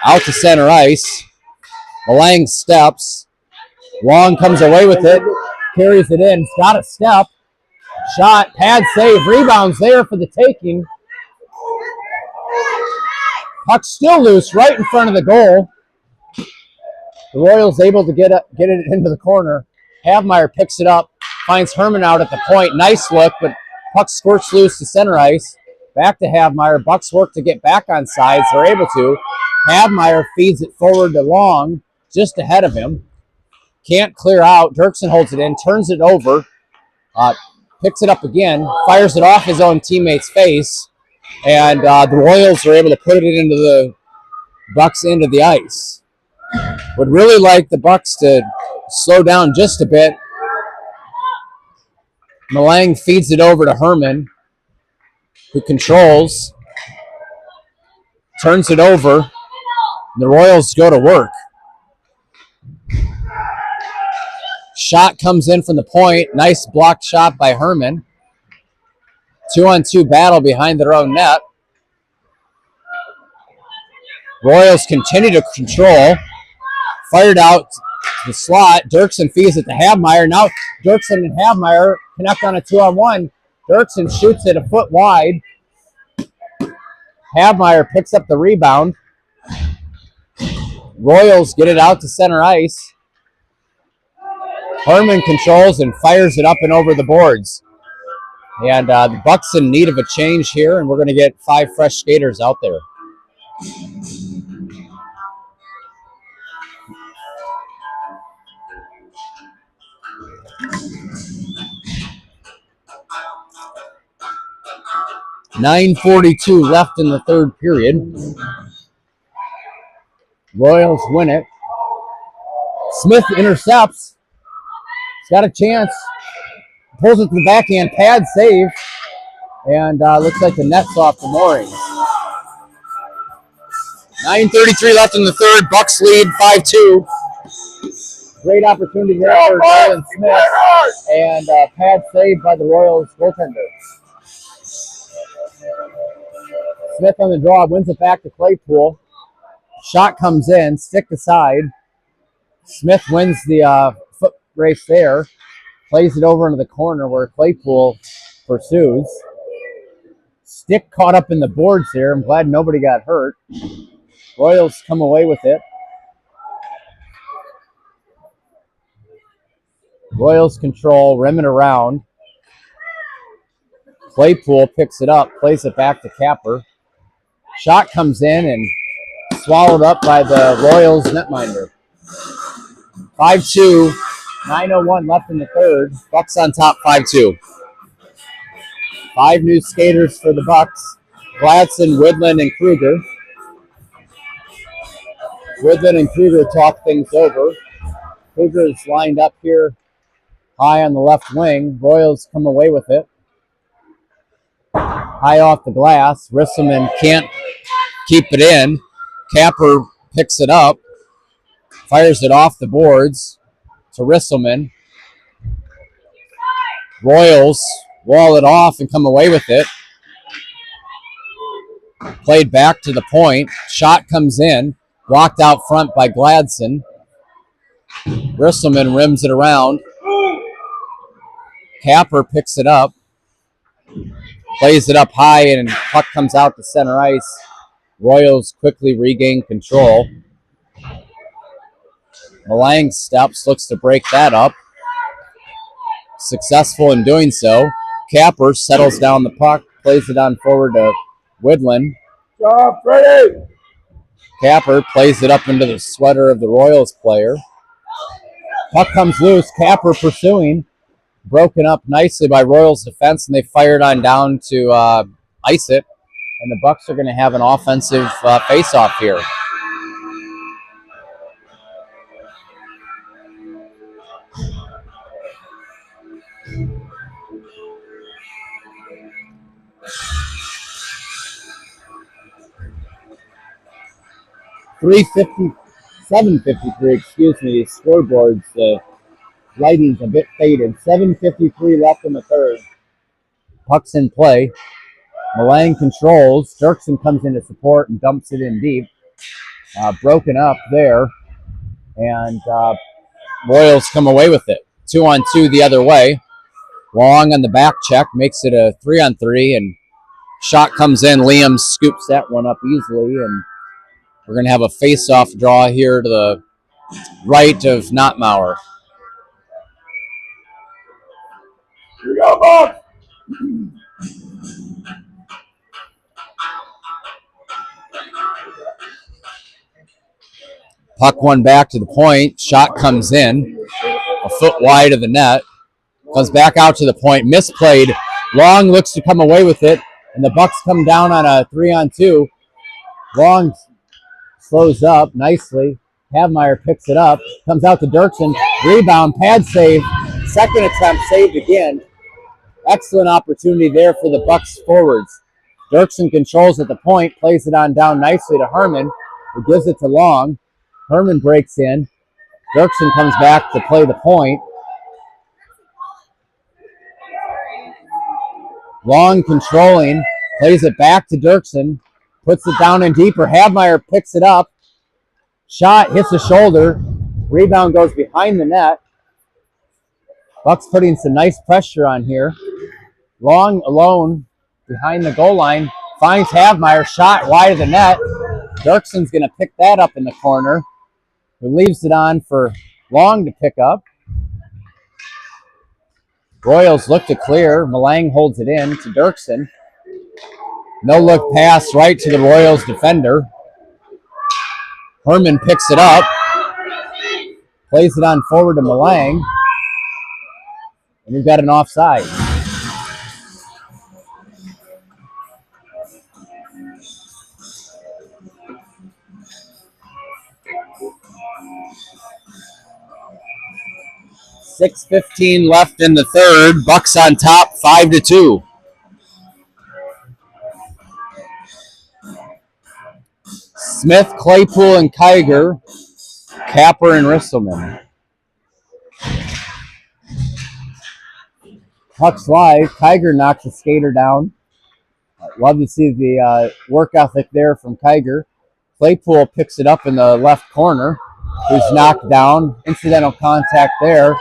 Speaker 2: Out to center ice. Malang steps. Long comes away with it. Carries it in. It's got a step. Shot, pad save, rebounds there for the taking. Puck still loose right in front of the goal. The Royals able to get it into the corner. Havmeyer picks it up, finds Herman out at the point. Nice look, but puck squirts loose to center ice. Back to Havmeyer. Bucs work to get back on sides. They're able to. Havmeyer feeds it forward to Long, just ahead of him. Can't clear out. Dirksen holds it in, turns it over, picks it up again, fires it off his own teammate's face, and the Royals are able to put it into the Bucs end of the ice. Would really like the Bucs to slow down just a bit. Malang feeds it over to Herman, who controls, turns it over. The Royals go to work. Shot comes in from the point. Nice blocked shot by Herman. 2-on-2 battle behind their own net. Royals continue to control. Fired out the slot. Dirksen feeds it to Havmeyer. Now Dirksen and Havmeyer connect on a 2-on-1. Dirksen shoots it a foot wide. Havmeyer picks up the rebound. Royals get it out to center ice. Herman controls and fires it up and over the boards. And the Bucs in need of a change here, and we're going to get 5 fresh skaters out there. .9:42 left in the third period. Royals win it. Smith intercepts. He's got a chance. Pulls it to the backhand, pad save. And looks like the net's off the moorings. 9:33 left in the third. Bucs lead 5-2. Great opportunity there for Nolan Smith. And pad saved by the Royals goaltender. Smith on the draw, wins it back to Claypool. Shot comes in, stick aside. Smith wins the foot race there. Plays it over into the corner where Claypool pursues. Stick caught up in the boards here. I'm glad nobody got hurt. Royals come away with it. Royals control, rim it around. Claypool picks it up, plays it back to Capper. Shot comes in and swallowed up by the Royals netminder. 5-2, 9:01 left in the third. Bucs on top 5-2. 5 new skaters for the Bucs. Gladson, Woodland, and Kruger. Woodland and Kruger talk things over. Kruger is lined up here high on the left wing. Royals come away with it. High off the glass. Risselman can't keep it in. Capper picks it up. Fires it off the boards to Risselman. Royals wall it off and come away with it. Played back to the point. Shot comes in. Blocked out front by Gladson. Risselman rims it around. Capper picks it up. Plays it up high and puck comes out to center ice. Royals quickly regain control. Malang steps, looks to break that up. Successful in doing so. Capper settles down the puck, plays it on forward to Woodland.
Speaker 3: Job ready.
Speaker 2: Capper plays it up into the sweater of the Royals player. Puck comes loose. Capper pursuing. Broken up nicely by Royals defense, and they fired on down to ice it. And the Bucs are going to have an offensive face-off here. .753, excuse me, scoreboards, lighting's a bit faded. 7:53 left in the third. Puck's in play. Malang controls. Dirksen comes in to support and dumps it in deep. Broken up there. And Royals come away with it. 2-on-2 the other way. Long on the back check. Makes it a 3-on-3. And shot comes in. Liam scoops that one up easily. And we're going to have a face-off draw here to the right of Nottmauer.
Speaker 3: Here we go, Bucs.
Speaker 2: Puck one back to the point. Shot comes in. A foot wide of the net. Comes back out to the point. Misplayed. Long looks to come away with it. And the Bucs come down on a 3-on-2. Long slows up nicely. Havmeyer picks it up. Comes out to Dirksen. Rebound. Pad save. Second attempt saved again. Excellent opportunity there for the Bucs forwards. Dirksen controls at the point. Plays it on down nicely to Herman, who gives it to Long. Herman breaks in. Dirksen comes back to play the point. Long controlling. Plays it back to Dirksen. Puts it down in deeper. Havmeyer picks it up. Shot hits the shoulder. Rebound goes behind the net. Bucks putting some nice pressure on here. Long alone behind the goal line. Finds Havmeyer, shot wide of the net. Dirkson's going to pick that up in the corner. Who leaves it on for Long to pick up. Royals look to clear. Malang holds it in to Dirkson. No look pass right to the Royals defender. Herman picks it up. Plays it on forward to Malang. And we've got an offside. .6:15 left in the third. Bucks on top, 5-2. Smith, Claypool, and Kiger. Capper and Risselman. Puck's live. Kiger knocks a skater down. Love to see the work ethic there from Kiger. Claypool picks it up in the left corner. Who's knocked down. Incidental contact there.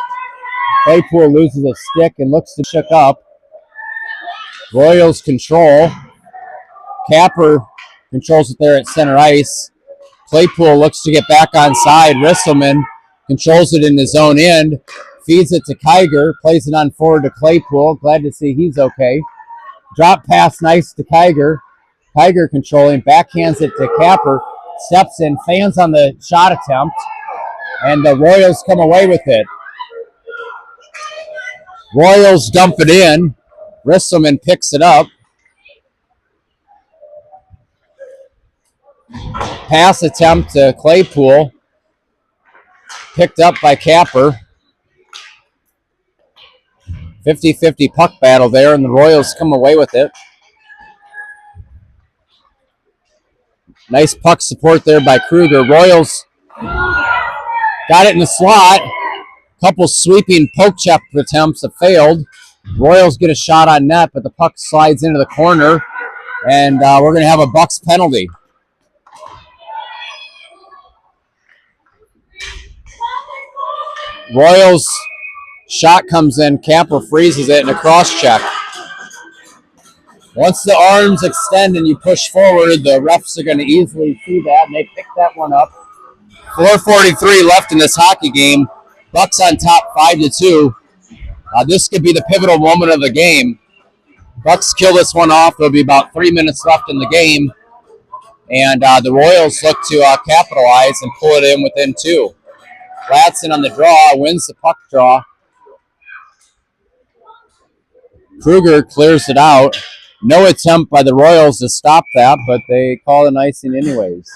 Speaker 2: Claypool loses a stick and looks to shook up. Royals control. Capper controls it there at center ice. Claypool looks to get back on side. Risselman controls it in his own end. Feeds it to Kiger. Plays it on forward to Claypool. Glad to see he's okay. Drop pass nice to Kiger. Kiger controlling. Backhands it to Capper. Steps in. Fans on the shot attempt. And the Royals come away with it. Royals dump it in. Risselman picks it up. Pass attempt to Claypool. Picked up by Capper. 50-50 puck battle there, and the Royals come away with it. Nice puck support there by Kruger. Royals got it in the slot. Couple sweeping poke check attempts have failed. Royals get a shot on net, but the puck slides into the corner, and we're going to have a Bucks penalty. Royals shot comes in. Capper freezes it in a cross check. Once the arms extend and you push forward, the refs are going to easily see that, and they pick that one up. 4:43 left in this hockey game. Bucks on top, 5-2. This could be the pivotal moment of the game. Bucks kill this one off. There'll be about 3 minutes left in the game, and the Royals look to capitalize and pull it in within 2. Gladson on the draw, wins the puck draw. Kruger clears it out. No attempt by the Royals to stop that, but they call an icing anyways.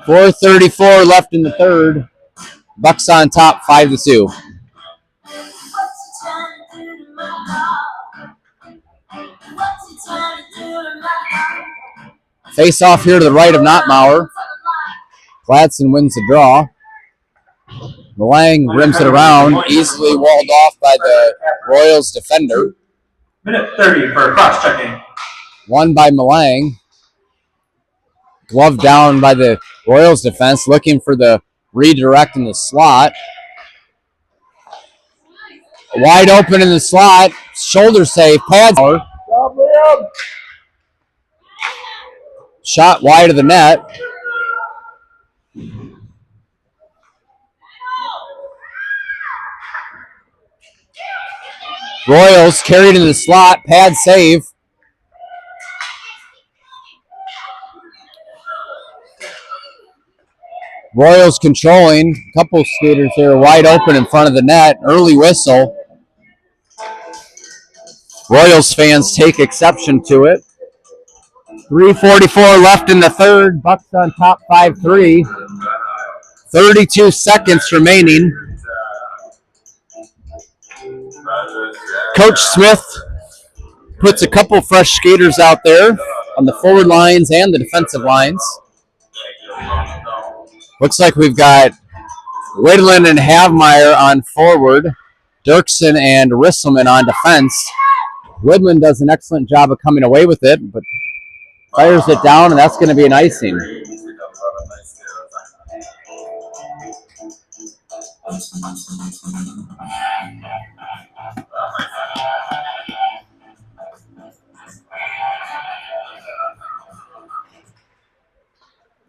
Speaker 2: 4:34 left in the third. Bucks on top, 5-2. Face off here to the right of Nottmauer. Gladson wins the draw. Malang rims it around, easily walled off by the Royals defender.
Speaker 1: Minute 30 for cross-checking.
Speaker 2: Won by Malang. Glove down by the Royals defense, looking for the redirect in the slot. Wide open in the slot. Shoulder save. Pads. Shot wide of the net. Royals carried into the slot. Pad save. Royals controlling. A couple skaters here wide open in front of the net. Early whistle. Royals fans take exception to it. 3:44 left in the third. Bucks on top, 5-3. 32 seconds remaining. Coach Smith puts a couple fresh skaters out there on the forward lines and the defensive lines. Looks like we've got Widland and Havmeyer on forward, Dirkson and Risselman on defense. Widland does an excellent job of coming away with it, but fires it down, and that's going to be an icing.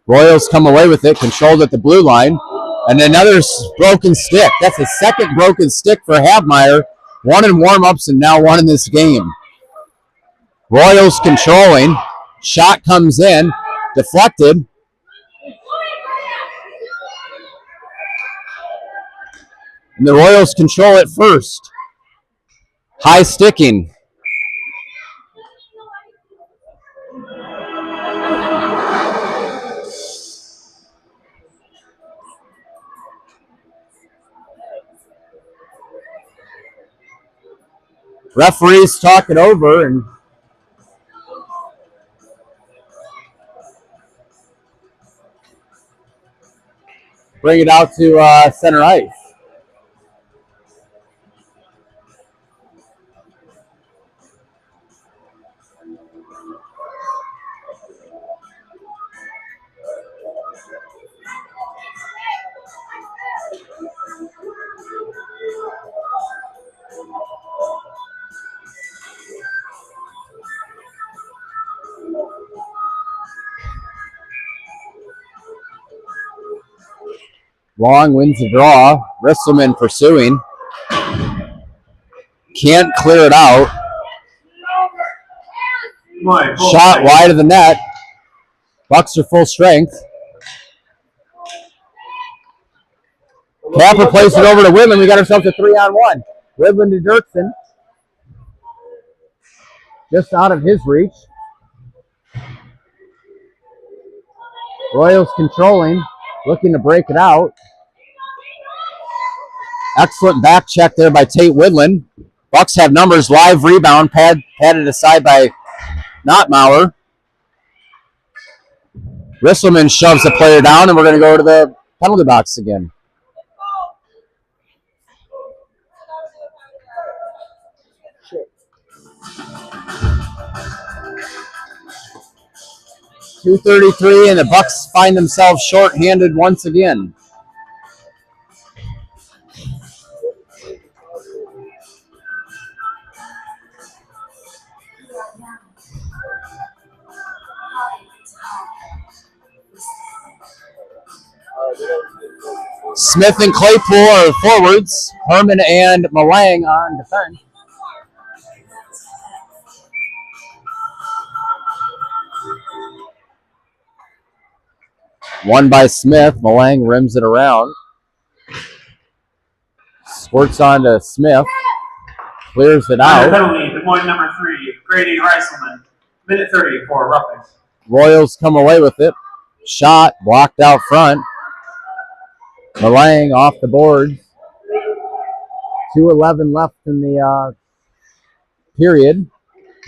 Speaker 2: Royals come away with it, controlled at the blue line. And another broken stick. That's the second broken stick for Havmeyer. One in warm-ups and now one in this game. Royals controlling. Shot comes in. Deflected. And the Royals control it first. High sticking. Referees talk it over and bring it out to center ice. Long wins the draw. Risselman pursuing. Can't clear it out. Shot wide of the net. Bucks are full strength. Capper plays it over to Whitman. We got ourselves a 3-on-1. Whitman to Dirksen. Just out of his reach. Royals controlling. Looking to break it out. Excellent back check there by Tate Woodland. Bucks have numbers. Live rebound. Padded aside by Notmauer. Risselman shoves the player down, and we're going to go to the penalty box again. .233, and the Bucks find themselves short-handed once again. Smith and Claypool are forwards. Herman and Malang on defense. One by Smith. Malang rims it around. Squirts on to Smith. Clears it out.
Speaker 1: Penalty to point number 3, Grady Reiselman. Minute 30 for roughing.
Speaker 2: Royals come away with it. Shot blocked out front. Malang off the board. 2:11 left in the period.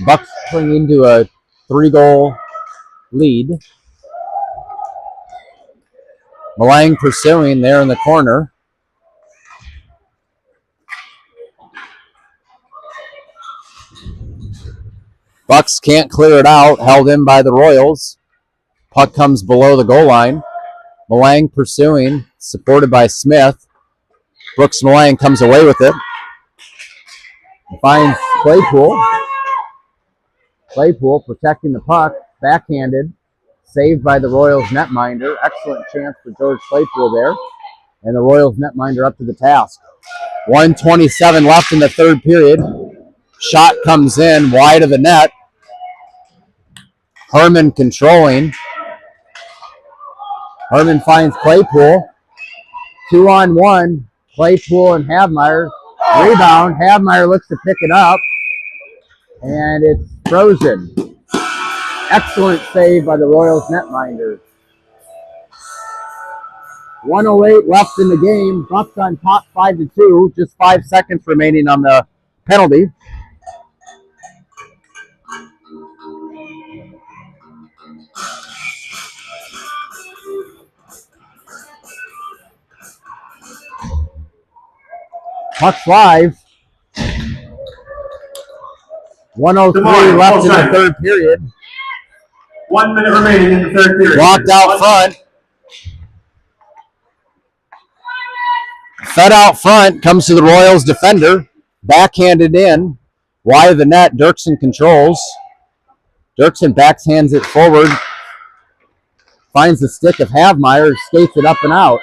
Speaker 2: Bucks pulling into a 3-goal lead. Malang pursuing there in the corner. Bucks can't clear it out. Held in by the Royals. Puck comes below the goal line. Malang pursuing, supported by Smith. Brooks Malang comes away with it. Finds Claypool. Claypool protecting the puck. Backhanded. Saved by the Royals netminder. Excellent chance for George Claypool there. And the Royals netminder up to the task. 1:27 left in the third period. Shot comes in wide of the net. Herman controlling. Herman finds Claypool. 2-on-1. Claypool and Havmeyer. Rebound. Havmeyer looks to pick it up. And it's frozen. Excellent save by the Royals netminder. 1:08 left in the game. Bucks on top 5-2. Just 5 seconds remaining on the penalty. Bucks live. 1:03 left in the third period.
Speaker 1: 1 minute remaining in the third period.
Speaker 2: Blocked out front. Fed out front, comes to the Royals defender, backhanded in, wide of the net. Dirksen controls. Dirksen backhands it forward, finds the stick of Havmeyer, skates it up and out.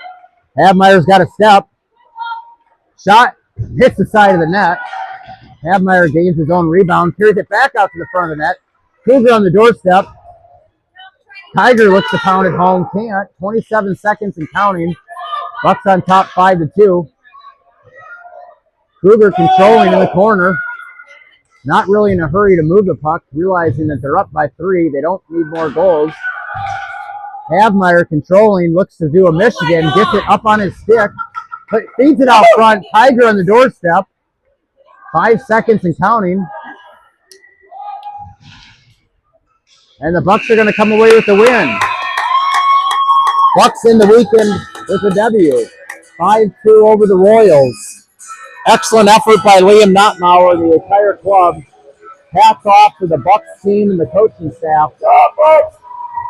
Speaker 2: Havmeyer's got a step. Shot hits the side of the net. Havmeyer gains his own rebound, carries it back out to the front of the net. Kruger on the doorstep. Tiger looks to pound it home, can't. 27 seconds and counting. Bucks on top 5-2. Kruger controlling in the corner. Not really in a hurry to move the puck, realizing that they're up by 3. They don't need more goals. Havmeyer controlling, looks to do a Michigan, gets it up on his stick, feeds it out front. Tiger on the doorstep. 5 seconds and counting. And the Bucks are going to come away with the win. Bucks in the weekend with a W. 5-2 over the Royals. Excellent effort by Liam Notmauer and the entire club. Hats off to the Bucks team and the coaching staff.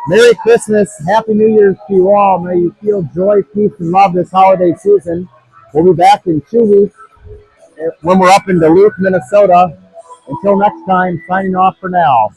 Speaker 2: Merry Christmas, Happy New Year's to you all. May you feel joy, peace, and love this holiday season. We'll be back in 2 weeks when we're up in Duluth, Minnesota. Until next time, signing off for now.